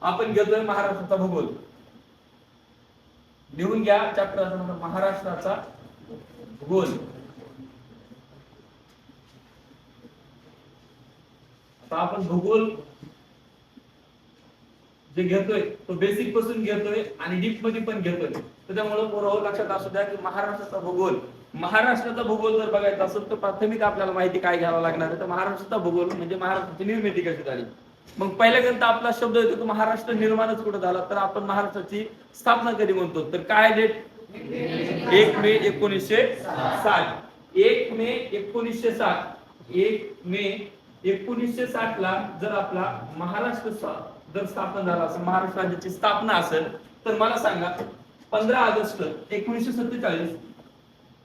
आपण घेतोय महाराष्ट्राचा भूगोल. लिहून घ्या चॅप्टर महाराष्ट्राचा भूगोल. आता आपण भूगोल जे घेतोय तो बेसिक पासून घेतोय आणि डीप मध्ये पण घेतोय. त्याच्यामुळे पोरं लक्षात असू द्या की महाराष्ट्राचा भूगोल, महाराष्ट्राचा भूगोल जर बघायचा असेल तर प्राथमिक आपल्याला माहिती काय घ्यावं लागणार आहे. तर महाराष्ट्राचा भूगोल म्हणजे महाराष्ट्राची निर्मिती कशी झाली. मग पहिल्यांदा आपला शब्द येतो की महाराष्ट्र निर्माणच कुठं झाला, तर आपण महाराष्ट्राची स्थापना कधी म्हणतो, तर काय डेट 1 मे 1960. 1 मे 1960. 1 मे 1960 ला जर आपला महाराष्ट्र जर स्थापना झाला असेल, महाराष्ट्र राज्याची स्थापना असेल, तर मला सांगा 15 ऑगस्ट 1947,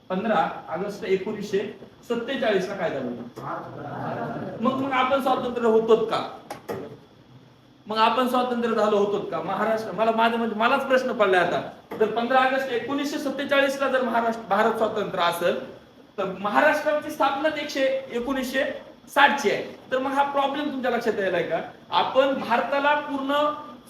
15 ऑगस्ट 1947 ला काय झालं. मग आपण स्वातंत्र्य होतो का? मग आपण स्वातंत्र्य झालो होतो का? महाराष्ट्र मलाच प्रश्न पडलाय आता. जर 15 ऑगस्ट 1947 ला जर भारत स्वतंत्र असेल, तर महाराष्ट्राची स्थापना 1960 ची आहे. तर मग हा प्रॉब्लेम तुमच्या लक्षात यायलाय का? आपण भारताला पूर्ण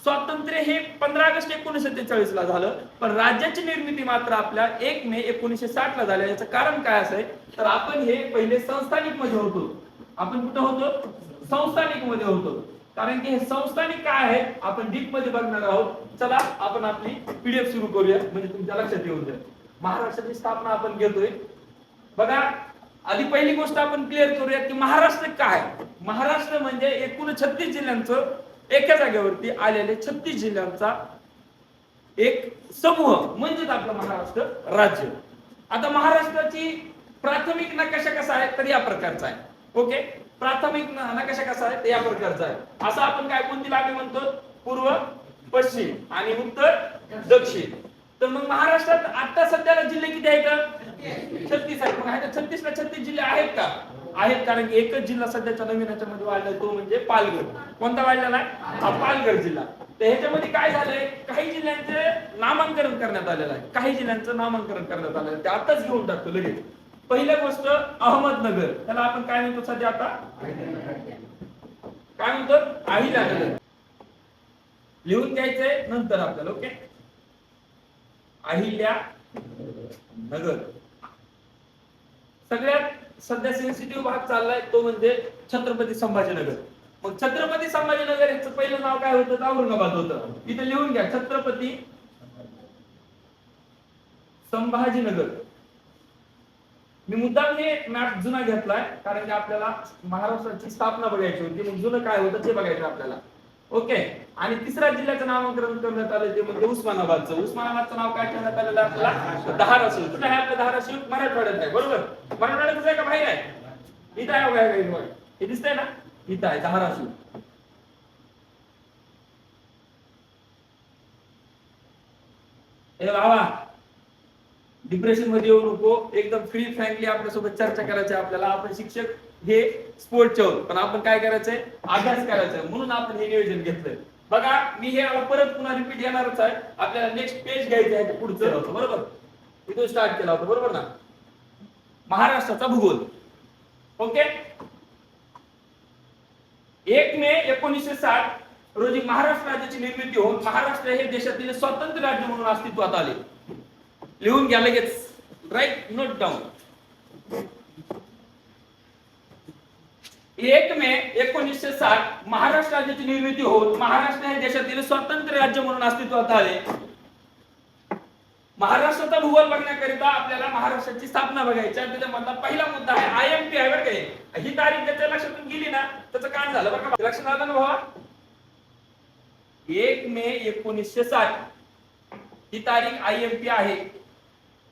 स्वातंत्र्य हे 15 ऑगस्ट 1947 ला झालं, पण राज्याची निर्मिती मात्र आपल्या 1 मे 1960 ला झाली. याचं कारण काय असेल, तर आपण हे पहिले संस्थानिक मध्ये होतो. आपण कुठं होतो? संस्थानिक मध्ये होतो. कारण की हे संस्थानिक काय आहे आपण डीप मध्ये बघणार आहोत. चला आपण आपली पीडीएफ सुरू करूया, म्हणजे तुमच्या लक्षात येऊन जाईल. महाराष्ट्राची स्थापना आपण घेतोय बघा. आधी पहिली गोष्ट आपण क्लिअर करूया की महाराष्ट्र काय. महाराष्ट्र म्हणजे एकूण 36 जिल्ह्यांचं एका जागेवरती आलेले 36 जिल्ह्यांचा एक समूह म्हणजेच आपलं महाराष्ट्र राज्य. आता महाराष्ट्राची प्राथमिक नकाशा कसा आहे, तर या प्रकारचा आहे. ओके, प्राथमिक नकाशा कसा आहे, ते या प्रकारचा आहे. असं आपण काय कोणती लांबी म्हणतो? पूर्व, पश्चिम आणि उत्तर, दक्षिण. तर मग महाराष्ट्रात आता सध्याला जिल्हे किती आहेत? 36 आहेत. मग 36 ला 36 जिल्हे आहेत का? आहेत, कारण की एकच जिल्हा सध्याच्या नवीन ह्याच्यामध्ये वाढलाय, तो म्हणजे पालघर. कोणता वाढलेला आहे? हा पालघर जिल्हा. तर ह्याच्यामध्ये काय झालंय, काही जिल्ह्यांचे नामांकन करण्यात आलेलं आहे. काही जिल्ह्यांचं नामांकन करण्यात आलेलं आहे, ते आताच घेऊन टाकतो लगेच. पहिली गोष्ट अहमदनगर, त्याला आपण काय म्हणतो सध्या आता? काय म्हणतो? अहिल्यानगर. लिहून घ्यायचंय नंतर आपल्याला. ओके, अहिल्यानगर. सगळ्यात सध्या सेन्सिटिव्ह भाग चाललाय तो म्हणजे छत्रपती संभाजीनगर. मग छत्रपती संभाजीनगर याचं पहिलं नाव काय होतं? औरंगाबाद होतं. इथे लिहून घ्या छत्रपती संभाजीनगर. मी मुद्दाम हे मॅप जुना घेतलाय कारण की आपल्याला महाराष्ट्राची स्थापना बघायची होती. मग जुनं काय होतं ते बघायचं आपल्याला. ओके, आणि तिसऱ्या जिल्ह्याचं नामकरण करण्यात आलं ते म्हणजे उस्मानाबादचं. उस्मानाबादचं नाव काय ठेवण्यात आलेलं आपल्याला? धाराशिव. कुठे आहे आपलं धाराशिव? मराठवाड्यात आहे, बरोबर. मराठवाड्यातच आहे का बाहेर आहे? इथं आहे बघा, हे दिसतंय ना, इथं आहे धाराशिव. हे बाबा डिप्रेशन मध्ये येऊ नको, एकदम फ्री फ्रँकली आपल्यासोबत चर्चा करायची आपल्याला. आपण शिक्षक हे स्पोर्टचे आहोत, पण आपण काय करायचंय? अभ्यास करायचा. म्हणून आपण हे नियोजन घेतलंय. बघा मी हे परत पुन्हा रिपीट येणारच आहे. आपल्याला नेक्स्ट पेज घ्यायचं आहे, पुढचं होतं, बरोबर. इथून स्टार्ट केला होता, बरोबर ना. महाराष्ट्राचा भूगोल. ओके, 1 मे 1960 रोजी महाराष्ट्र राज्याची निर्मिती होऊन महाराष्ट्र हे देशातील स्वतंत्र राज्य म्हणून अस्तित्वात आले. लिहून घ्या लगेच, राईट, नोट डाऊन. 1 मे 1960 महाराष्ट्र राज्याची निर्मिती होऊन महाराष्ट्र हे देशातील स्वतंत्र राज्य म्हणून अस्तित्वात आले. महाराष्ट्राचा भूगोल बघण्याकरिता आपल्याला महाराष्ट्राची स्थापना बघायची आहे. त्याच्यामधला पहिला मुद्दा आहे आयएमपी आहे, बरं का. ही तारीख त्याच्या लक्षातून गेली ना, त्याचं काय झालं बरं का? लक्षात आलं ना भावा? 1 मे 1960 ही तारीख आयएमपी आहे.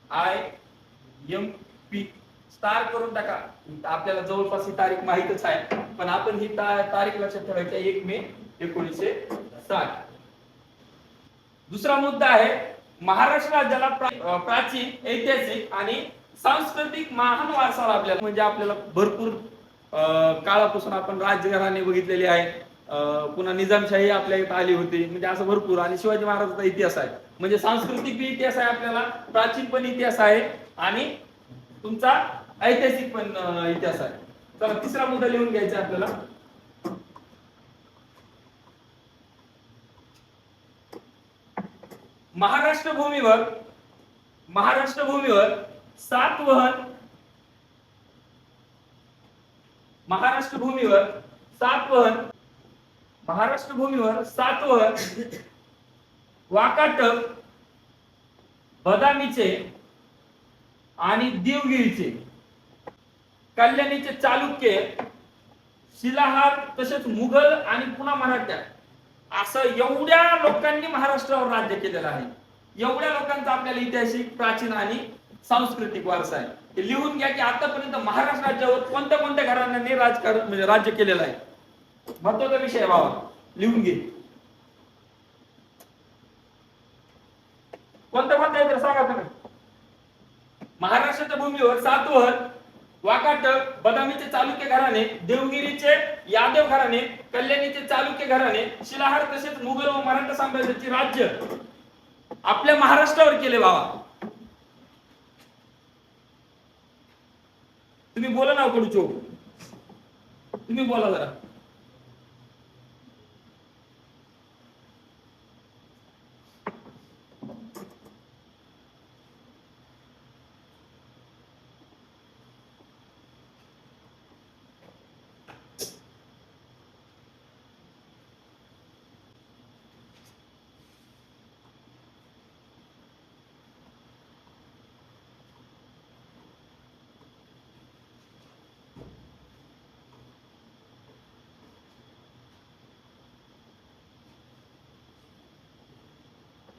आयएमपी स्टार करून टाका. आपल्याला जवळपास ही तारीख माहितच आहे, पण आपण ही तारीख लक्षात ठेवायची. 1 मे 1960. दुसरा मुद्दा आहे महाराष्ट्र राज्याला प्राचीन, ऐतिहासिक आणि सांस्कृतिक महान वारसा आपल्याला, म्हणजे आपल्याला भरपूर काळापासून आपण राजघराणे बघितलेले आहेत. पुन्हा निजामशाही आपल्या इथे आली होती, म्हणजे असं भरपूर. आणि शिवाजी महाराजांचा इतिहास आहे, म्हणजे सांस्कृतिक बी इतिहास आहे आपल्याला, प्राचीन पण इतिहास आहे आणि तुमचा ऐतिहासिक पण इतिहास आहे. चला तिसरा मुद्दा लिहून घ्यायचा आपल्याला. महाराष्ट्र भूमीवर सातवहन महाराष्ट्र भूमीवर सातवहन वाकाटक बदामीचे आणि देवगिरीचे कल्याणीचे चालुक्य शिलाहार तसेच मुघल आणि पुन्हा मराठा असं एवढ्या लोकांनी महाराष्ट्रावर राज्य केलेलं आहे. एवढ्या लोकांचा आपल्याला ऐतिहासिक प्राचीन आणि सांस्कृतिक वारसा आहे. हे लिहून घ्या की आतापर्यंत महाराष्ट्र राज्यावर कोणत्या कोणत्या घराण्यांनी राजकारण म्हणजे राज्य केलेलं आहे. महत्वाचा विषय आहे बाबा, लिहून घे. कोणत्या कोणत्या आहे तर सांगा तुम्ही. महाराष्ट्राच्या भूमीवर सातवहन वाकाटक बदामीचे चालुक्य घराणे, देवगिरीचे यादव घराणे, कल्याणीचे चालुक्य घराणे, शिलाहार तसेच मुघल व मराठा साम्राज्याचे राज्य आपल्या महाराष्ट्रावर केले बाबा. तुम्ही बोला ना कडूचो, तुम्ही बोला जरा.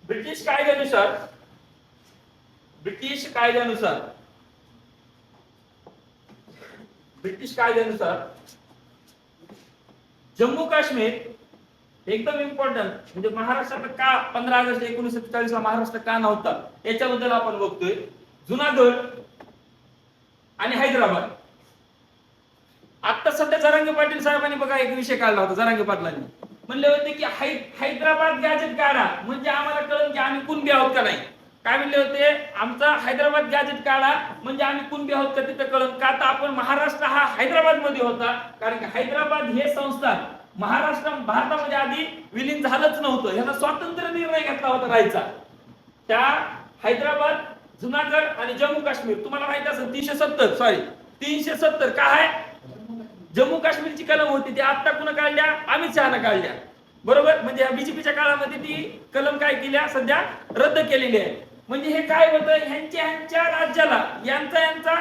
ब्रिटिश कायद्यानुसार जम्मू काश्मीर एकदम इम्पॉर्टंट, म्हणजे महाराष्ट्रात का 15 ऑगस्ट 1947 ला महाराष्ट्र का नव्हता याच्याबद्दल आपण बघतोय. जुनागड आणि हैदराबाद. आता सध्या जरांगे पाटील साहेबांनी बघा एक विषय काढला होता. जरांगे पाटलांनी म्हणले होते की हैदराबाद गॅजेट काढा म्हणजे आम्हाला कळलं की आम्ही कुणबी आहोत का नाही. काय म्हणले होते, आमचा हैदराबाद गॅजेट काढा म्हणजे आम्ही कुणबी आहोत का तिथं कळलं. का तर आपण महाराष्ट्र हा हैदराबाद मध्ये होता, कारण की हैदराबाद हे संस्थान महाराष्ट्र भारतामध्ये आधी विलीन झालंच नव्हतं. ह्याला स्वातंत्र्य निर्णय घेतला होता राहायचा. त्या हैदराबाद, जुनागड आणि जम्मू काश्मीर तुम्हाला माहिती असेल 370 काय आहे जम्मू काश्मीरची कलम होती ती आता कुणा काढल्या, अमित शहानं काढल्या. बरोबर, म्हणजे बीजेपीच्या काळामध्ये ती कलम काय केल्या सध्या रद्द केलेली आहे. म्हणजे हे काय होतं, ह्यांच्या राज्याला यांचा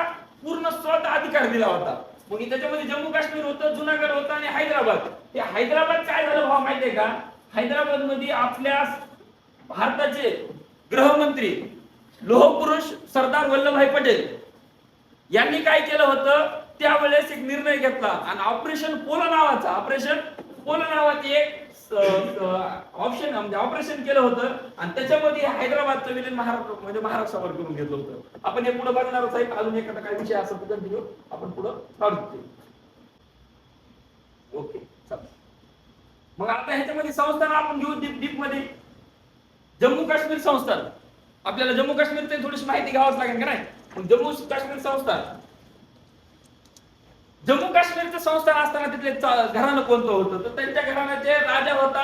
पूर्ण स्वतः अधिकार दिला होता. मग त्याच्यामध्ये जम्मू काश्मीर होतं, जुनागड होतं आणि हैदराबाद. ते हैदराबाद काय झालं भाव माहितीये का, हैदराबाद मध्ये आपल्या भारताचे गृहमंत्री लोहपुरुष सरदार वल्लभभाई पटेल यांनी काय केलं होतं, त्यावेळेस एक निर्णय घेतला आणि ऑपरेशन पोलो नावाचे एक ऑप्शन म्हणजे ऑपरेशन केलं होतं आणि त्याच्यामध्ये हैदराबादचं विलीन महाराष्ट्रावर करून घेतलं होतं. आपण हे पुढे बघणार साहेब. अजून एखादा काय विषय असेल तर कंटिन्यू आपण पुढे काढू. ओके चला. मग आता ह्याच्यामध्ये संस्थान आपण घेऊ डीप मध्ये. जम्मू काश्मीर संस्थान, आपल्याला जम्मू काश्मीरची थोडीशी माहिती घ्यावाच लागेल का नाही. जम्मू काश्मीर संस्थान, जम्मू काश्मीरचं संस्थान असताना तिथले घराणं कोणतं होतं, तर त्यांच्या घराण्याचे राजा होता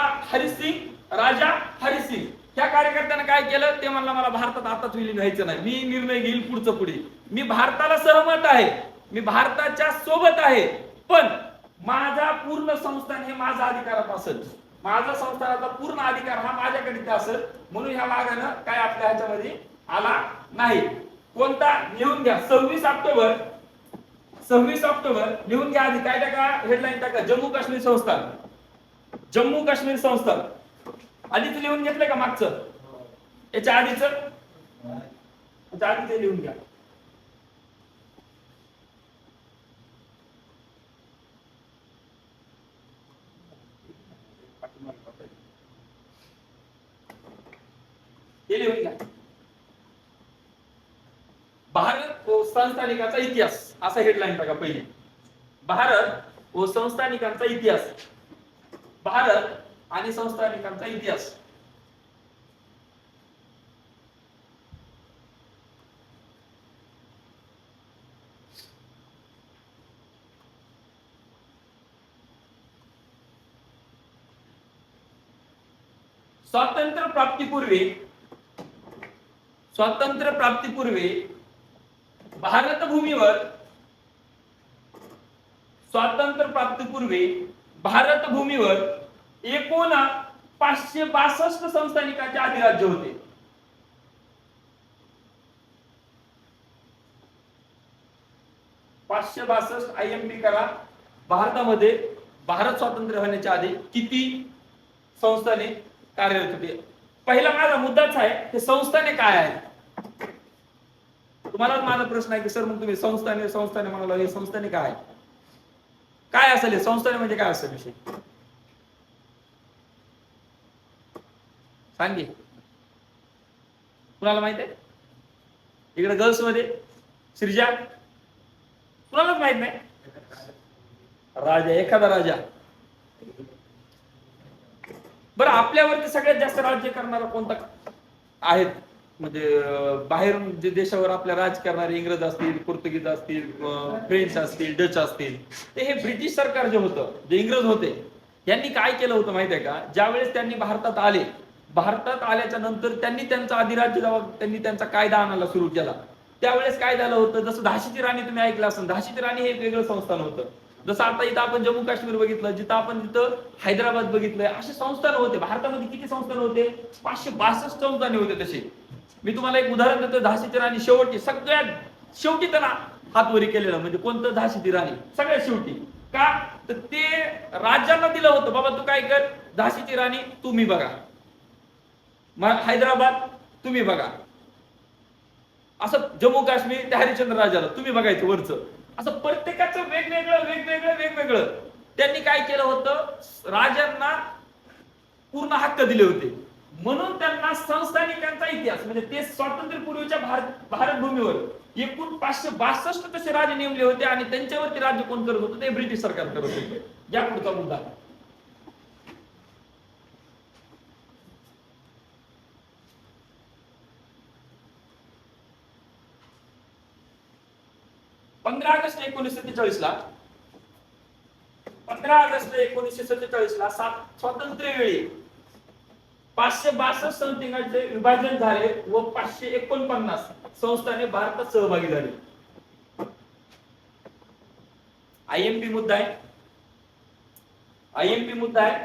राजा हरिसिंग. ह्या कार्यकर्त्यानं काय केलं, ते म्हणलं मला भारतात आताच विलीन व्हायचं नाही, मी निर्णय घेईल पुढचं पुढे, मी भारताला सहमत आहे, मी भारताच्या सोबत आहे, पण माझा पूर्ण संस्थान हे माझा अधिकारात असेल, माझा संस्थानाचा पूर्ण अधिकार हा माझ्याकडे असेल, म्हणून ह्या मागानं काय आपल्या ह्याच्यामध्ये आला नाही. कोणता लिहून घ्या, 26 ऑक्टोबर लिहून घ्या. आधी काय टाका, हेडलाईन टाका, जम्मू काश्मीर संस्थान. आधीच लिहून घेतलंय का मागचं, याच्या आधीच लिहून घ्या. हे लिहून घ्या. भारत व संस्थानिकांचा इतिहास असा हेडलाईन टाका पहिले. भारत व संस्थानिकांचा इतिहास, भारत आणि संस्थानिकांचा इतिहास. स्वातंत्र्य प्राप्तीपूर्वी स्वातंत्र्य प्राप्तीपूर्वी भारतभूमीवर एकूण 562 संस्थानिकांचे अधिराज्य होते. 562 IMP करा. भारतामध्ये भारत स्वातंत्र्य होण्याच्या आधी किती संस्थाने कार्यरत होते? पहिला माझा मुद्दाच आहे ते संस्थाने काय आहे. तुम्हाला माझा प्रश्न आहे की सर मग तुम्ही संस्थाने म्हणाला, हे संस्थाने काय असेल? संस्थाने म्हणजे काय असेल विषय सांगे? कुणाला माहित आहे? इकडे गर्ल्स मध्ये श्रीजा, कुणालाच माहित नाही? राजा, एखादा राजा. बरं, आपल्यावरती सगळ्यात जास्त राज्य करणारा कोणता आहेत? म्हणजे बाहेरून जे देशावर आपल्या राज करणारे इंग्रज असतील, पोर्तुगीज असतील, फ्रेंच असतील, डच असतील, ते हे ब्रिटिश सरकार जे होतं, जे इंग्रज होते, यांनी काय केलं होतं माहित आहे का? ज्यावेळेस त्यांनी भारतात आल्याच्या नंतर त्यांनी त्यांचा अधिराज्य त्यांनी त्यांचा कायदा आणायला सुरू केला. त्यावेळेस काय झालं होतं, जसं झाशीची राणी तुम्ही ऐकलं असेल, झाशीची राणी हे एक वेगळं संस्थान होतं. जसं आता इथं आपण जम्मू काश्मीर बघितलं, जिथं आपण इथं हैदराबाद बघितलंय, असे संस्थान होते. भारतामध्ये किती संस्थान होते? 562 संस्थाने होते. तसे मी तुम्हाला एक उदाहरण देतो. झाशीची राणी सगळ्यात शेवटी त्यांना हातवरी केलेलं म्हणजे कोणतं? झाशीची राणी सगळ्यात शेवटी. का तर ते राज्यांना दिलं होतं, बाबा तू काय कर, झाशीची राणी तुम्ही बघा, हैदराबाद तुम्ही बघा, असं जम्मू काश्मीर त्या हरिश्चंद्र राजाला तुम्ही बघायचं वरचं. असं प्रत्येकाचं वेगवेगळं त्यांनी काय केलं होतं, राजांना पूर्ण हक्क दिले होते. म्हणून त्यांना संस्थानिकांचा इतिहास म्हणजे ते स्वातंत्र्यपूर्वीच्या भारतभूमीवर एकूण 562 तसे राजे नेमले होते आणि त्यांच्यावरती राज्य कोण करत होतं? ते ब्रिटिश सरकार करत होते. या पुढचा मुद्दा. पंधरा ऑगस्ट 1947 ला स्वातंत्र्य वेळी 562 संस्थांचे विभाजन झाले व 549 संस्थाने भारतात सहभागी झाले. IMP मुद्दा आहे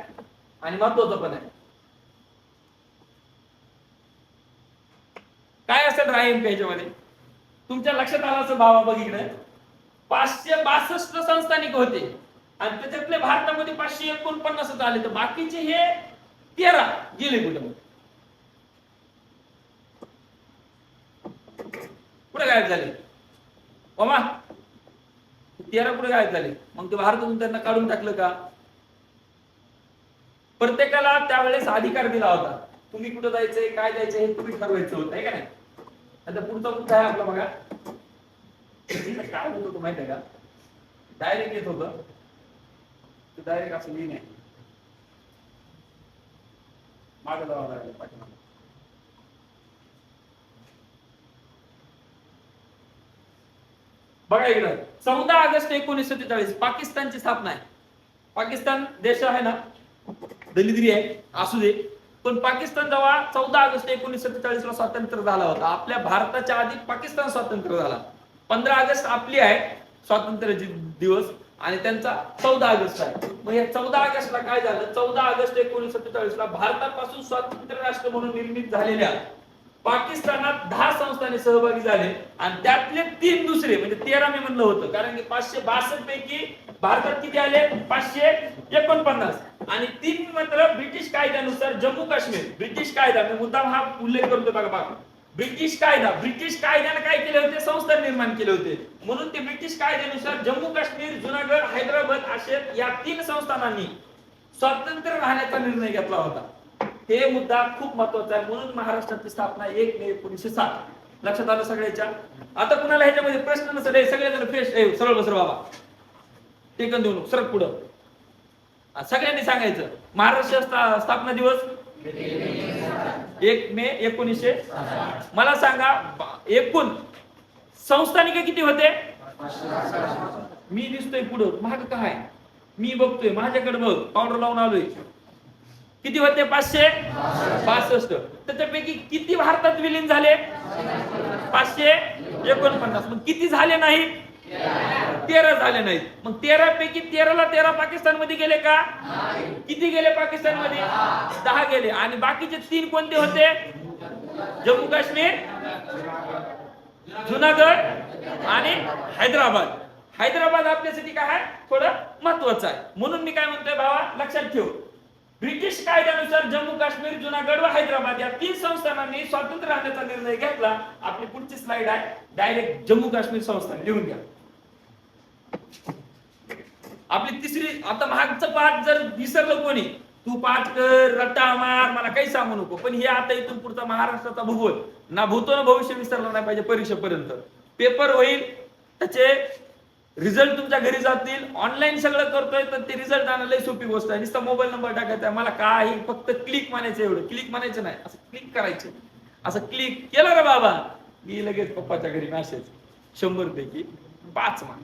आणि महत्वाचा पण आहे. काय असेल IMP याच्यामध्ये? तुमच्या लक्षात आलं असं भावा बघितलं, 562 संस्थानिक होते आणि त्याच्यातले भारतामध्ये 549 आले, तर बाकीचे हे 13 गेले कुठे गायब झाले? मामा 13 कुठे गायब झाले? मग ते भारतातून त्यांना काढून टाकलं का? प्रत्येकाला त्यावेळेस अधिकार दिला होता, तुम्ही कुठे जायचंय, काय जायचंय हे तुम्ही ठरवायचं होतं, आहे का नाही? आता पुढचा मुद्दा आहे आपला बघा. काय होत होतं माहिती आहे का? डायरेक्ट येत होतं, डायरेक्ट असं लिहिण आहे, मागे जावं लागेल पाठीमागे. बघा इकडं 14 ऑगस्ट 1947 पाकिस्तानची स्थापना आहे. पाकिस्तान देश आहे ना, दलिद्री आहे असू दे, पण पाकिस्तान जेव्हा 14 ऑगस्ट 1947 ला स्वातंत्र्य झाला होता, आपल्या भारताच्या आधी पाकिस्तान स्वातंत्र्य झाला. 15 ऑगस्ट आपली आहे स्वातंत्र्य दिवस आणि त्यांचा 14 ऑगस्ट आहे. मग या 14 ऑगस्टला काय झालं? 14 ऑगस्ट 1947 ला भारतापासून स्वतंत्र राष्ट्र म्हणून निर्मित झालेल्या पाकिस्तानात 10 संस्थांनी सहभागी झाले आणि त्यातले 3 दुसरे म्हणजे 13 मी म्हणलं होतं, कारण की 562 पैकी भारतात किती आले? 549 आणि 3 मात्र ब्रिटिश कायद्यानुसार जम्मू काश्मीर. ब्रिटिश कायदा मी मुद्दाम हा उल्लेख करतो बघा. ब्रिटिश कायद्याने काय केले होते? संस्था निर्माण केले होते. म्हणून ते ब्रिटिश कायद्यानुसार जम्मू काश्मीर, जुनागड, हैदराबाद असे या 3 संस्थानांनी स्वतंत्र राहण्याचा निर्णय घेतला होता. हे मुद्दा खूप महत्वाचा आहे. म्हणून महाराष्ट्राची स्थापना 1 मे 1907. लक्षात आलं सगळ्याच्या? आता कुणाला ह्याच्यामध्ये प्रश्न नसेल, सगळेजण फ्रेश सरळ बसर बाबा, टेकन देऊ नको, सरक पुढं. सगळ्यांनी सांगायचं महाराष्ट्र स्थापना दिवस 1 मे 1907. मला सांगा एकूण संस्थानिक किती होते? मी दिसतोय पुढं, महाग काय? मी बघतोय, माझ्याकडे बघ, पावडर लावून आलोय. किती होते? 562. त्याच्यापैकी किती भारतात विलीन झाले? 549. मग किती झाले नाही? 13 झाले नाहीत. मग 13 पैकी 13ला 13 पाकिस्तान मध्ये गेले का? किती गेले पाकिस्तान मध्ये? 10 गेले. आणि बाकीचे 3 कोणते होते? जम्मू काश्मीर, जुनागड आणि हैदराबाद. हैदराबाद आपल्यासाठी काय आहे? थोडं महत्वाचं आहे. म्हणून मी काय म्हणतोय बाबा, लक्षात ठेव, ब्रिटिश कायद्यानुसार जम्मू काश्मीर, जुनागड व हैदराबाद या 3 संस्थानांनी स्वातंत्र्य राहण्याचा निर्णय घेतला. आपली पुढची स्लाइड आहे, डायरेक्ट जम्मू काश्मीर संस्थान लिहून घ्या. आपली तिसरी, आता मागचं पाठ जर विसरलं कोणी, तू पाठ कर, रट्टा मार, मला काही सांगू नको. पण हे आता इथून पुढचा महाराष्ट्राचा भूगोल ना भूतो ना भविष्य विसरलं नाही पाहिजे. परीक्षेपर्यंत पेपर होईल, त्याचे रिझल्ट तुमच्या घरी जातील. ऑनलाईन सगळं करतोय तर ते रिझल्ट आणणं लय सोपी गोष्ट आहे. नुसता मोबाईल नंबर टाकायचा, मला काही फक्त क्लिक म्हणायचं. एवढं क्लिक म्हणायचं नाही, असं क्लिक करायचं. असं क्लिक केलं रे बाबा, मी लगेच पप्पाच्या घरी मेसेज 100 पैकी 5 मान.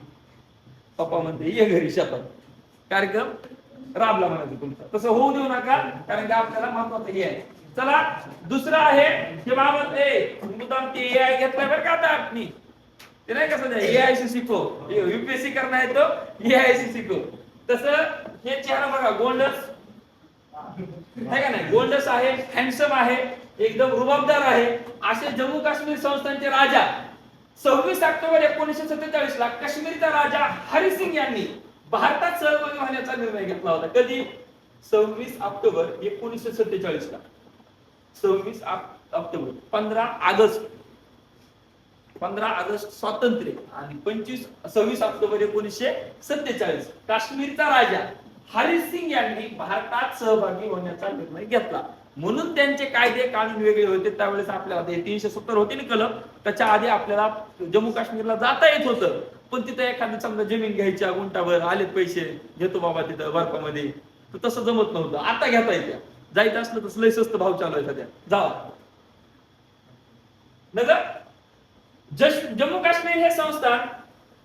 पप्पा म्हणते ये घरी शेतात, कार्यक्रम राबला म्हणायचं तुमचा. तसं होऊ देऊ नका, कारण की आपल्याला महत्वाचं हे आहे. चला, दुसरं आहे हे बाबा, मुद्दाम ते एआय घेतलाय बरं का आता आपण. ते नाही कसं एआय से शिको, यूपीएससी करना है तो एआय से शिको. तसं हे चेहरा बघा, गोंडस आहे का नाही? गोंडस आहे, हँडसम आहे, एकदम रुबाबदार आहे. असे जम्मू काश्मीर संस्थानचे राजा 26 ऑक्टोबर 1947 ला काश्मीरचा राजा हरी सिंग यांनी भारतात सहभागी होण्याचा निर्णय घेतला होता. कधी? 26 ऑक्टोबर 1947 ला. 26 ऑक्टोबर, 15 ऑगस्ट स्वातंत्र्य आणि 26 ऑक्टोबर 1947 काश्मीरचा राजा हरी सिंग यांनी भारतात सहभागी होण्याचा निर्णय घेतला. म्हणून त्यांचे कायदे कानून वेगळे होते. त्यावेळेस आपल्याला 370 होते ना कलम, त्याच्या आधी आपल्याला जम्मू काश्मीरला जाता येत होतं. पण तिथं एखादी समजा जमीन घ्यायच्या, गुंठाभर आलेत पैसे, घेतो बाबा तिथं बर्फामध्ये, तर तसं जमत नव्हतं. आता घेता येत्या. जायचं असलं तर लय स्वस्त भाव चालू आहे सध्या, जावा नगर. जम्मू काश्मीर हे संस्थान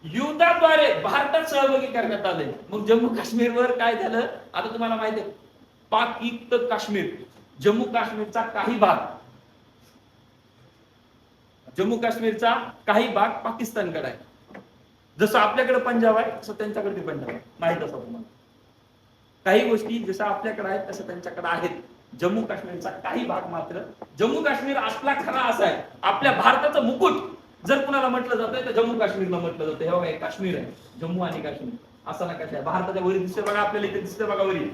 युद्धाद्वारे भारतात सहभागी करण्यात आले. मग जम्मू काश्मीरवर काय झालं आता तुम्हाला माहिती आहे. पाक युक्त काश्मीर, जम्मू काश्मीरचा काही भाग, जम्मू काश्मीरचा काही भाग पाकिस्तानकडे आहे. जसं आपल्याकडे पंजाब आहे तसं त्यांच्याकडे पंजाब आहे, माहित असं तुम्हाला. काही गोष्टी जसं आपल्याकडे आहेत तसं त्यांच्याकडे आहेत. जम्मू काश्मीरचा काही भाग मात्र, जम्मू काश्मीर आपला खरा असा आहे, आपल्या भारताचं मुकुट जर कुणाला म्हटलं जातंय तर जम्मू काश्मीरला म्हटलं जातं. हे बघा, काश्मीर आहे, जम्मू आणि काश्मीर असं नका काय. भारताच्या वरी दिसते बघा, आपल्याला इथे दिसते बघा वरी,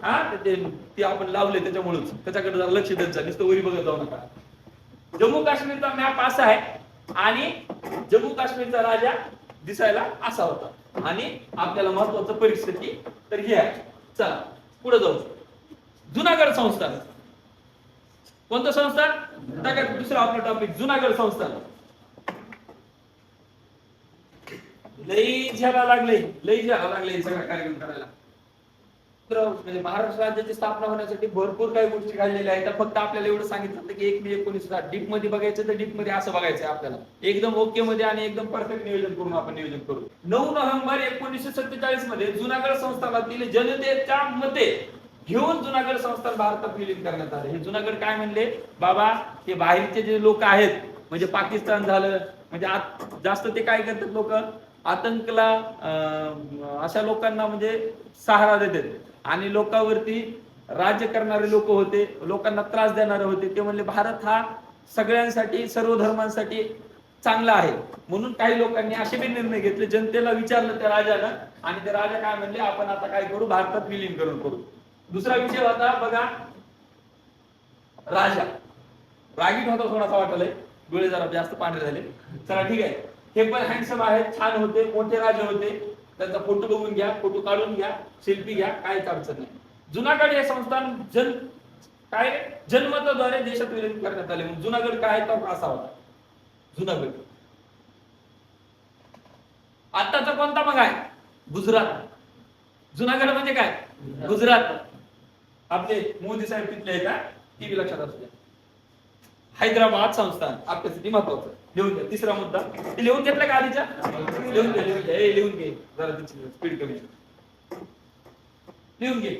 हा ते आपण लावले त्याच्यामुळेच, त्याच्याकडे जरा लक्ष देत जा, नुसतं वरी बघत जाऊ नका. जम्मू काश्मीरचा मॅप असा आहे आणि जम्मू काश्मीरचा राजा दिसायला असा होता. आणि आपल्याला महत्वाचं परिस्थिती तर ही आहे. चला पुढे जाऊ. जुनागड संस्थान. कोणतं संस्थान? दुसरा आपला टॉपिक जुनागड संस्थान. लई झेला लागले सगळा कार्यक्रम करायला. म्हणजे महाराष्ट्र राज्याची स्थापना होण्यासाठी भरपूर काही गोष्टी घडलेल्या आहेत. फक्त आपल्याला एवढं सांगितलं होतं की 1 मे 1960 डीप मध्ये बघायचं तर डीप मध्ये असं बघायचं आपल्याला, एकदम ओके मध्ये आणि एकदम परफेक्ट नियोजन करून आपण नियोजन करू. 9 नोव्हेंबर 1947 मध्ये जुनागड संस्थानातील जनतेच्या मते घेऊन जुनागड संस्थान भारतात विलीन करण्यात आले. हे जुनागड काय म्हणले बाबा, हे बाहेरचे जे लोक आहेत, म्हणजे पाकिस्तान झालं, म्हणजे जास्त ते काय करतात लोक, आतंकला अशा लोकांना म्हणजे सहारा देतात. आणि लोकांवरती राज्य करणारे लोक होते, लोकांना त्रास देणारे होते. ते म्हणले भारत हा सगळ्यांसाठी, सर्व धर्मांसाठी चांगला आहे. म्हणून काही लोकांनी असे बी निर्णय घेतले. जनतेला विचारलं त्या राजाला, आणि ते राजा काय म्हणले, आपण आता काय करू, भारतात विलीनीकरण करू. दुसरा विषय होता बघा, राजा रागीट होता थोडासा वाटलंय, डोळे जरा जास्त पांढरे झाले. चला ठीक आहे, हे पण हँडसम आहेत, छान होते, मोठे राजे होते. त्यांचा फोटो बघून घ्या, फोटो काढून घ्या, सेल्फी घ्या, काहीच अडचण नाही. जुनागड हे संस्थान जनमताद्वारे देशात विलीन करण्यात आले. जुनागड काय तर असा होता जुनागड. आताचा कोणता मग आहे? गुजरात. जुनागड म्हणजे काय? गुजरात. आपले मोदी साहेब तिथले आहेत का, ती बी लक्षात असू द्या. हैदराबाद संस्थान आपल्यासाठी महत्वाचं. लिहून घ्या. तिसरा मुद्दा ते लिहून घेतला का आधीच्या? लिहून घे, लिहून घे, जरा स्पीड कमी लिहून घे.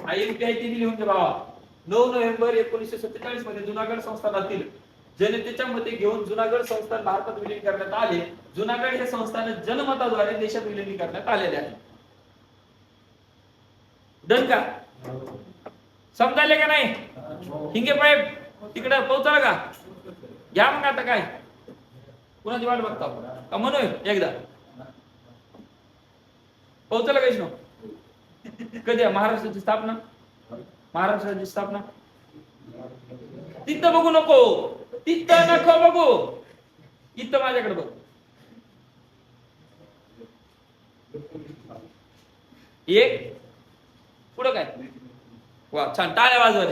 IMP आहे ती लिहून घे बाबा. 9 नोव्हेंबर 1947 मध्ये जुनागड संस्थानातील जनतेच्या मते घेऊन जुनागड संस्थान भारतात विलीन करण्यात आले. जुनागड हे संस्थान जनमताद्वारे देशात विलीन करण्यात आलेले आहे. डन का? समजायले का नाही? हिंगे पाईप तिकडे पोहोचला का? घ्या मग आता काय कुणाची वाट बघता का म्हणून एकदा पोहोचला काहीच नो. कधी आहे महाराष्ट्राची स्थापना? महाराष्ट्राची स्थापना तिथं बघू नको, तिथं नको बघू, इथं माझ्याकडे बघ. एक पुढं काय? वा छान, टाळ्या वाजवा.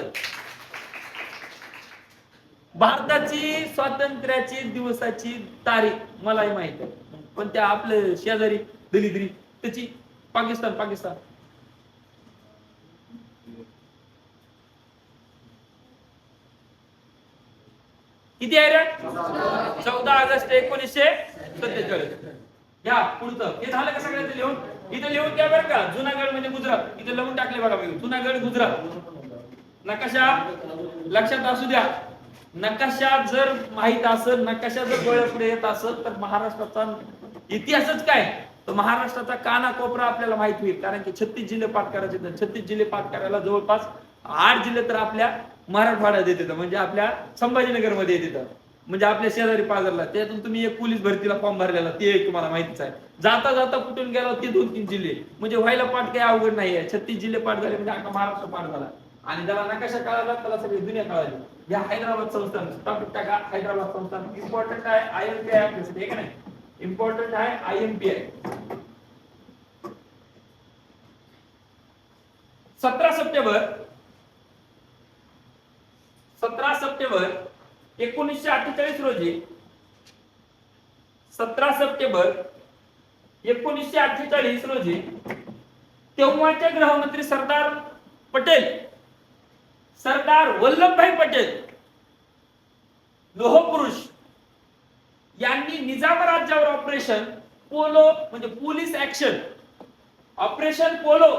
भारताची स्वातंत्र्याची दिवसाची तारीख मलाही माहित आहे, पण त्या आपले शेजारी दलिद्री त्याची पाकिस्तान किती आहे रे? 14 ऑगस्ट 1947. या पुढचं हे झालं का सगळ्यांचं लिहून? इथं लिहून घ्या बरं का. जुनागड म्हणजे गुजरात इथे लिहून टाकले बघा मी. जुनागड गुजरात नकाशा लक्षात असू द्या. नकाशा जर माहित असेल, नकाशा जर डोळ्यापुढे येत असेल तर महाराष्ट्राचा इतिहासच काय, तर महाराष्ट्राचा कानाकोपरा आपल्याला माहित होईल. कारण की 36 जिल्हे पाठ करायचे. 36 जिल्हे पाठ करायला जवळपास 8 जिल्हे तर आपल्या मराठवाड्यात येतात, म्हणजे आपल्या संभाजीनगर मध्ये येतात, म्हणजे आपल्या शेजारी पाजरला. त्यातून तुम्ही एक पोलीस भरतीला फॉर्म भरलेला ते एक तुम्हाला माहितीच आहे. जाता जाता कुठून गेला ते 2-3 जिल्हे, म्हणजे व्हायला पाठ काही अवघड नाहीये. 36 जिल्हे पाठ झाले म्हणजे अख्खा महाराष्ट्र पाठ झाला. आणि ज्याला नकाशा कळाला त्याला सगळी दुनिया कळाली. या हैदराबाद संस्थान स्थापित टाका. हैदराबाद संस्थान इम्पॉर्टंट आहे. IMP आहे आपल्यासाठी, हे का नाही? इम्पॉर्टंट आहे, IMP आहे. 17 सप्टेंबर 1948 रोजी 17 सप्टेंबर 1948 रोजी तेव्हाचे गृहमंत्री सरदार वल्लभभाई पटेल लोहपुरुष यांनी निजाम राज्यावर ऑपरेशन पोलो म्हणजे police action, operation polo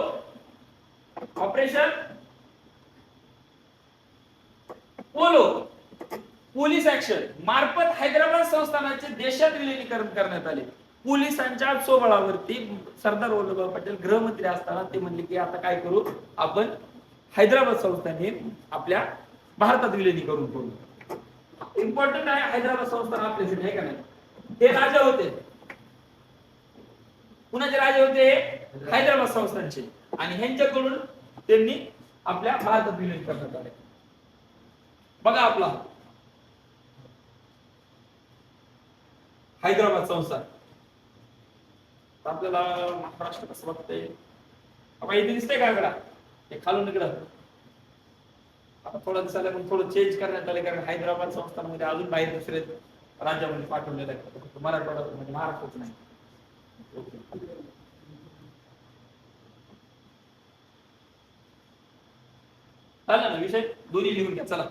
police action मार्फत हैदराबाद संस्थानाचे देशात विलीनीकरण करण्यात आले. पोलिसांच्या सोबळावरती सरदार वल्लभभाई पटेल गृहमंत्री असताना ते म्हणले की आता काय करू आपण, हैदराबाद संस्थान हे आपल्या भारतात विलीनीकरण करू. इम्पॉर्टंट आहे हैदराबाद संस्थान आपल्यासाठी, आहे का नाही? हे राजा होते. कुणाचे राजे होते? हैदराबाद संस्थानचे. आणि ह्यांच्याकडून त्यांनी आपल्या भारतात विलीन करण्यात आले. बघा आपला हैदराबाद संस्थान आपल्याला महाराष्ट्र कसं बघतंय आपण इथे दिसतंय का इकडं? हे खालून इकडं आता थोडा दिसायला पण थोडं चेंज करण्यात आले, कारण हैदराबाद संस्थानामध्ये अजून बाहेर दुसरे राज्यामध्ये पाठवलेलं आहे. मराठवाडा म्हणजे महाराष्ट्राचं नाही. चालेल ना, विषय दोन्ही लिहून घ्या. चला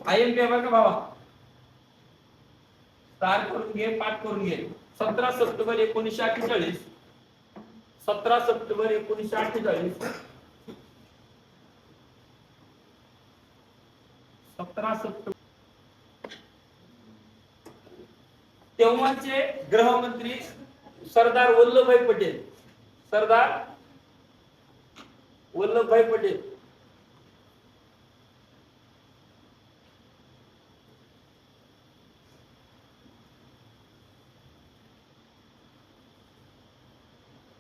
IMP आहे बरं का बाबा, स्टार करून घे, पाठ करून घे. 17 सप्टेंबर 1948 17 सप्टेंबर 1948 17 सप्टेंबर तेव्हाचे गृहमंत्री सरदार वल्लभभाई पटेल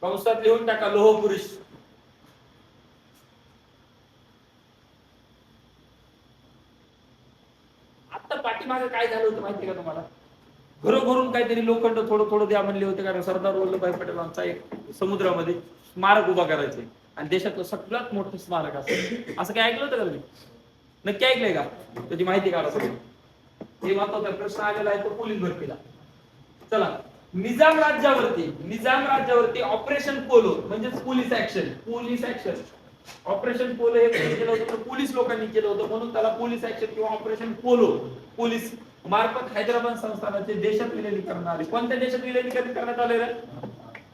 कंसात लिहून टाका लोहपुरुष. आता पाठीमागे काय झालं होतं माहिती का तुम्हाला? घरोघरून काहीतरी लोखंड थोडं थोडं द्या म्हणले होते, कारण सरदार वल्लभभाई पटेलांचा एक समुद्रामध्ये स्मारक उभा करायचे आणि देशातलं सगळ्यात मोठं स्मारक असं काय ऐकलं होतं का तुम्ही? नक्की ऐकलंय का? त्याची माहिती काढा सगळी. हे महत्वाचा प्रश्न आलेला आहे तो पोलीस भरतीला. चला निजाम राज्यावरती ऑपरेशन पोलो म्हणजे पोलीस ऍक्शन ऑपरेशन पोलो हे केलं होतं पोलीस लोकांनी केलं होतं, म्हणून त्याला पोलीस ऍक्शन किंवा ऑपरेशन पोलो पोलीस मार्फत हैदराबाद संस्थानाचे देशात विलीनीकरण आले. कोणत्या देशात विलीनीकरण करण्यात आले?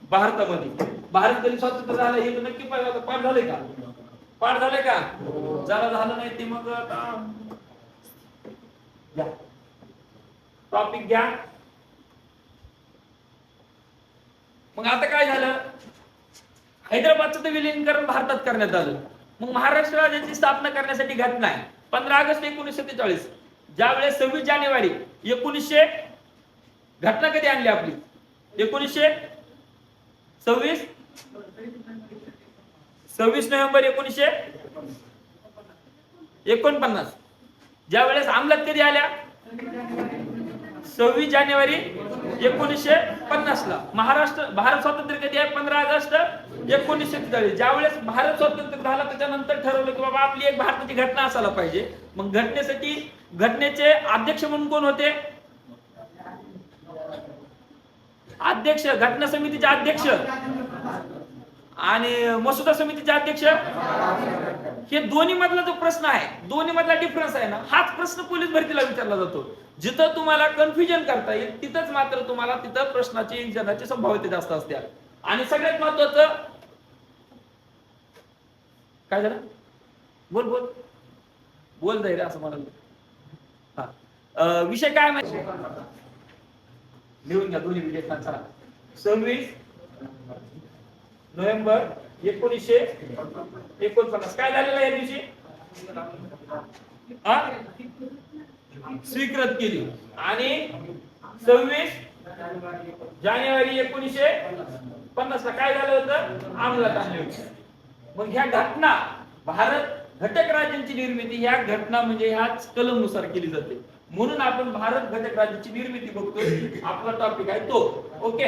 भारतामध्ये. भारत कधी स्वतंत्र झालं हे तर नक्की पाठ झालंय का? पाठ झालंय का? जरा झालं नाही ते मग आता घ्या टॉपिक घ्या. मग आता काय झालं, हैदराबादचं विलीनीकरण भारतात करण्यात आलं. मग महाराष्ट्र राज्याची स्थापना करण्यासाठी घटना आहे 15 ऑगस्ट 1947. ज्यावेळेस 26 जानेवारी 1900 घटना कधी आणली आपली 1926 नोव्हेंबर 1949. ज्यावेळेस अंमलात कधी आल्या 26 जानेवारी 1950 ला. भारत स्वातंत्र्य कधी आहे 15 ऑगस्ट 1947. ज्यावेळेस भारत स्वातंत्र्य झाला त्याच्यानंतर ठरवलं की बाबा आपली एक भारताची घटना असायला पाहिजे. मग घटनेचे अध्यक्ष म्हणून कोण होते? अध्यक्ष, घटना समितीचे अध्यक्ष आणि मसुदा समितीचे अध्यक्ष. हे दोन्ही मधला जो प्रश्न आहे, दोन्ही मधला डिफरन्स आहे ना, हाच प्रश्न पोलीस भरतीला विचारला जातो. जिथं तुम्हाला कन्फ्युजन करता येईल तिथंच मात्र तुम्हाला तिथं प्रश्नाची विचारण्याची संभाव्यता जास्त असते. आणि सगळ्यात महत्वाचं काय झालं, बोल बोल बोल जाईल असं म्हणाल. विषय काय माहिती लिहून घ्या दोन्ही विषय. चला 26 नोव्हेंबर 1949 काय झालेलं या दिवशी स्वीकृत केली आणि 26 जानेवारी 1950 ला काय झालं होतं, अंमलात आणली होती. मग ह्या घटना भारत घटक राज्यांची निर्मिती ह्या घटना म्हणजे ह्याच कलमनुसार केली जाते. म्हणून आपण भारत घटक राज्याची निर्मिती बघतोय. आपला टॉपिक आहे तो. ओके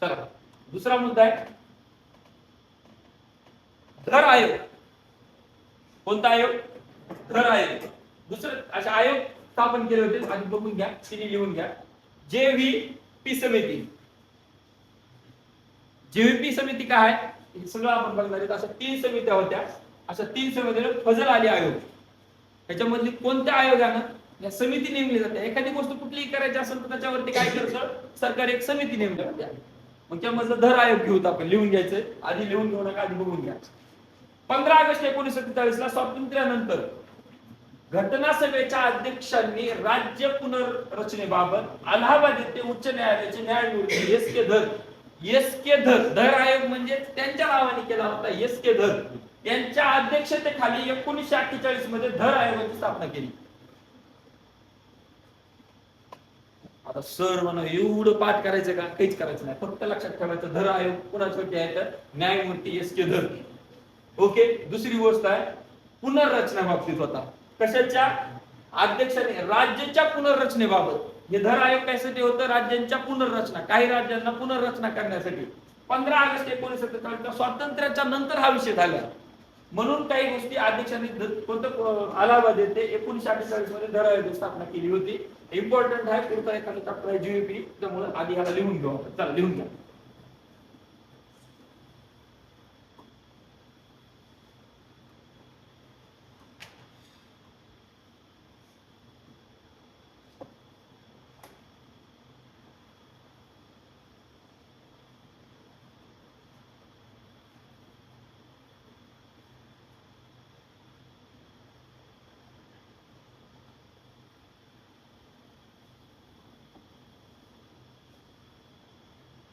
चला दुसरा मुद्दा आहे धर आयोग. कोणता आयोग? धर आयोग. दुसरं असे आयोग स्थापन केले होते, आधी बघून घ्या, तिने लिहून घ्या. JVP समिती. JVP समिती काय आहे हे सगळं आपण बघणार आहे. अशा 3 समित्या होत्या. अशा 3 समित्या फजल आली आयोग. ह्याच्यामधली कोणत्या आयोगानं या समिती नेमली जाते. एखादी गोष्ट कुठलीही करायची असेल तर त्याच्यावरती काय करतं सरकार, एक समिती नेमली जाते. मग त्यामध्ये धर आयोग घेऊत आपण, लिहून घ्यायचंय. आधी लिहून घेऊ नका, आधी बघून घ्या. 15 ऑगस्ट 1947 ला स्वातंत्र्यानंतर घटना सभेच्या अध्यक्षांनी राज्य पुनर्रचनेबाबत अलाहाबाद येथे उच्च न्यायालयाचे न्यायमूर्ती एस के धर आयोग म्हणजे त्यांच्या नावाने केला होता. SK धर यांच्या अध्यक्षतेखाली 1948 मध्ये धर आयोगाची स्थापना केली. आता सर म्हणा एवढं पाठ करायचं का? काहीच करायचं नाही, फक्त लक्षात ठेवायचं धर आयोग कुणासाठी आहे तर न्यायमूर्ती SK धर. ओके. दुसरी गोष्ट आहे पुनर्रचना बाबतीत होता. कशाच्या? अध्यक्षाने राज्याच्या पुनर्रचनेबाबत. हे धर आयोग कशासाठी होतं? राज्यांच्या पुनर्रचना, काही राज्यांना पुनर्रचना करण्यासाठी. 15 ऑगस्ट 1947 स्वातंत्र्याच्या नंतर हा विषय झाला. म्हणून काही गोष्टी अध्यक्षांनी कोणतं अलाहाबाद येथे 1948 मध्ये धर आयोगाची स्थापना केली होती. इम्पॉर्टंट आहे, पुढचा एखादा चॅप्टर आहे JVP, त्यामुळे आधी ह्याला लिहून घेऊ. चला लिहून घ्या.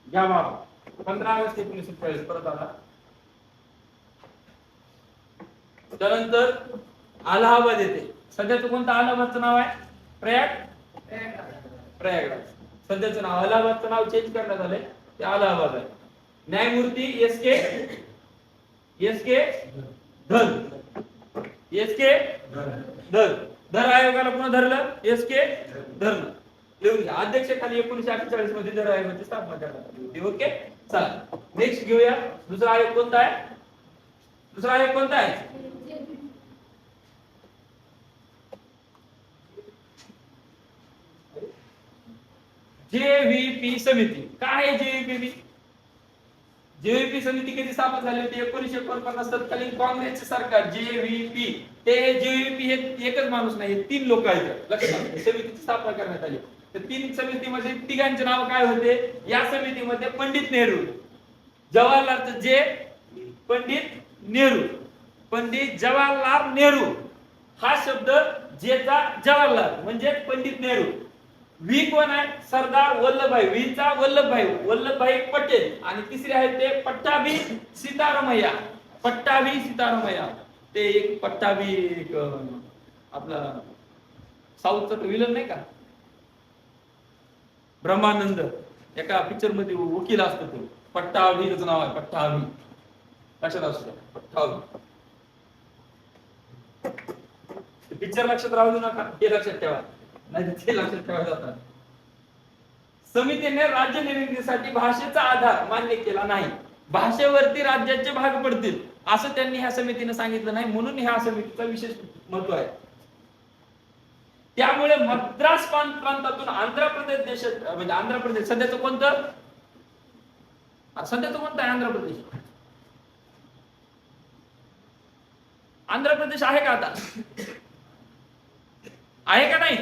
घ्या बाबा 15 ऑगस्ट 1947 परत आला. त्यानंतर अलाहाबाद येथे सध्याचं कोणतं अलाहाबादचं नाव आहे? प्रयागराज. सध्याचं नाव अलाहाबादचं नाव चेंज करण्यात आलंय, ते अलाहाबाद आहे. न्यायमूर्ती एस के धर. धर आयोगाला पुन्हा धरलं SK धरणं. लिहून घ्या. अध्यक्षाखाली 1948 मध्ये धर आयोगाची स्थापना करण्यात आली होती. ओके चला नेक्स्ट घेऊया. दुसरा आयोग कोणता आहे? दुसरा आयोग कोणता आहे? JVP समिती. काय आहे JVP समिती कधी स्थापन झाली होती? 1949 तत्कालीन काँग्रेसचे सरकार JVP. ते JVP हे एकच माणूस नाही, 3 लोक आहेत. लक्षात समितीची स्थापना करण्यात आली. तर 3 समितीमध्ये तिघांचे नाव काय होते? या समितीमध्ये पंडित नेहरू, जवाहरलाल जे पंडित नेहरू, पंडित जवाहरलाल नेहरू हा शब्द जेचा जवाहरलाल म्हणजे पंडित नेहरू. व्ही कोण आहे? सरदार वल्लभभाई, व्हीचा वल्लभभाई पटेल. आणि तिसरे आहे ते पट्टाभी सीतारामय्या, पट्टाभी सीतारामय्या. ते एक पट्टाभी आपला साऊथचा विलन नाही का, ब्रह्मानंद, एका पिक्चर मध्ये वकील असतो तो, पट्टाभीचं नाव आहे, पट्टाभी. लक्षात असतो पट्टाभी. पिक्चर लक्षात राहू देऊ नका, हे लक्षात ठेवा, नाही ते लक्षात ठेवा जातात. समितीने राज्य निर्मितीसाठी भाषेचा आधार मान्य केला नाही, भाषेवरती राज्याचे भाग पडतील असं त्यांनी ह्या समितीने सांगितलं नाही, म्हणून ह्या समितीचा विशेष महत्व आहे. त्यामुळे मद्रास प्रांतातून आंध्र प्रदेश देशात, म्हणजे आंध्र प्रदेश सध्याचं कोणतं आहे? आंध्र प्रदेश. आंध्र प्रदेश आहे का आता? आहे का नाही?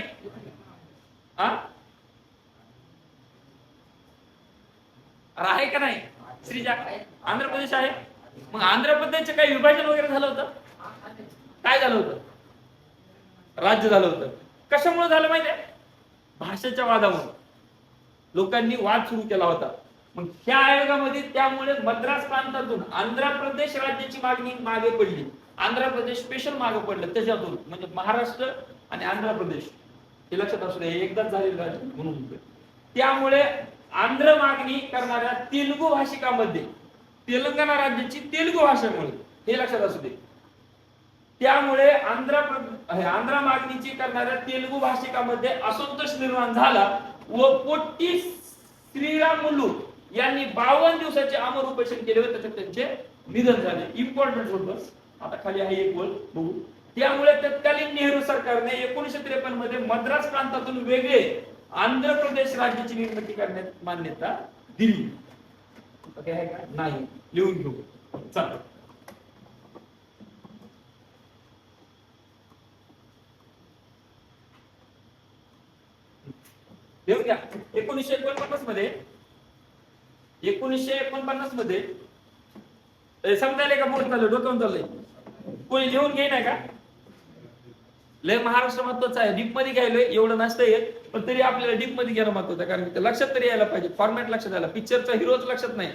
आहे का नाही श्रीजा? आंध्र प्रदेश आहे. मग आंध्र प्रदेशचे काही विभाजन वगैरे झालं होतं? काय झालं होतं? राज्य झालं होतं. कशामुळे झालं माहितीये? भाषेच्या वादामुळे. लोकांनी वाद सुरू केला होता. मग ह्या आयोगामध्ये त्यामुळे मद्रास प्रांतातून आंध्र प्रदेश राज्याची मागणी मागे पडली. आंध्र प्रदेश स्पेशल मागे पडलं त्याच्यातून, म्हणजे महाराष्ट्र आणि आंध्र प्रदेश हे लक्षात असू दे, एकदाच झालेलं राज्य म्हणून. त्यामुळे आंध्र मागणी करणाऱ्या तेलुगू भाषिकांमध्ये तेलंगणा राज्याची तेलुगू भाषेमुळे, हे लक्षात असू दे, त्यामुळे आंध्र मागणीची करणाऱ्या तेलुगू भाषिकांमध्ये असंतोष निर्माण झाला व पोट्टी श्रीरामुलू यांनी 52 दिवसाचे आमरण उपोषण केले व त्याच्यात त्यांचे निधन झाले. इम्पॉर्टंट होतं. आता खाली आहे एक बोल बघू. त्यामुळे तत्कालीन नेहरू सरकारने 1953 मध्ये मद्रास प्रांतातून वेगळे आंध्र प्रदेश राज्याची निर्मिती करण्यात मान्यता दिली. नाही लिहून घेऊ. चला, लिहून घ्या. 1949 मध्ये समजायला का मोठं झालं, डोक्यावर चाललंय, कोणी लिहून घे नाही का? लय महाराष्ट्र महत्वाचं आहे. डीप मध्ये घ्यायलोय एवढं नसतं येत, पण तरी आपल्याला डीप मध्ये घेणं महत्वाचं आहे, कारण लक्षात तरी यायला पाहिजे, फॉर्मॅट लक्षात आला. पिक्चरचा हिरोच लक्षात नाही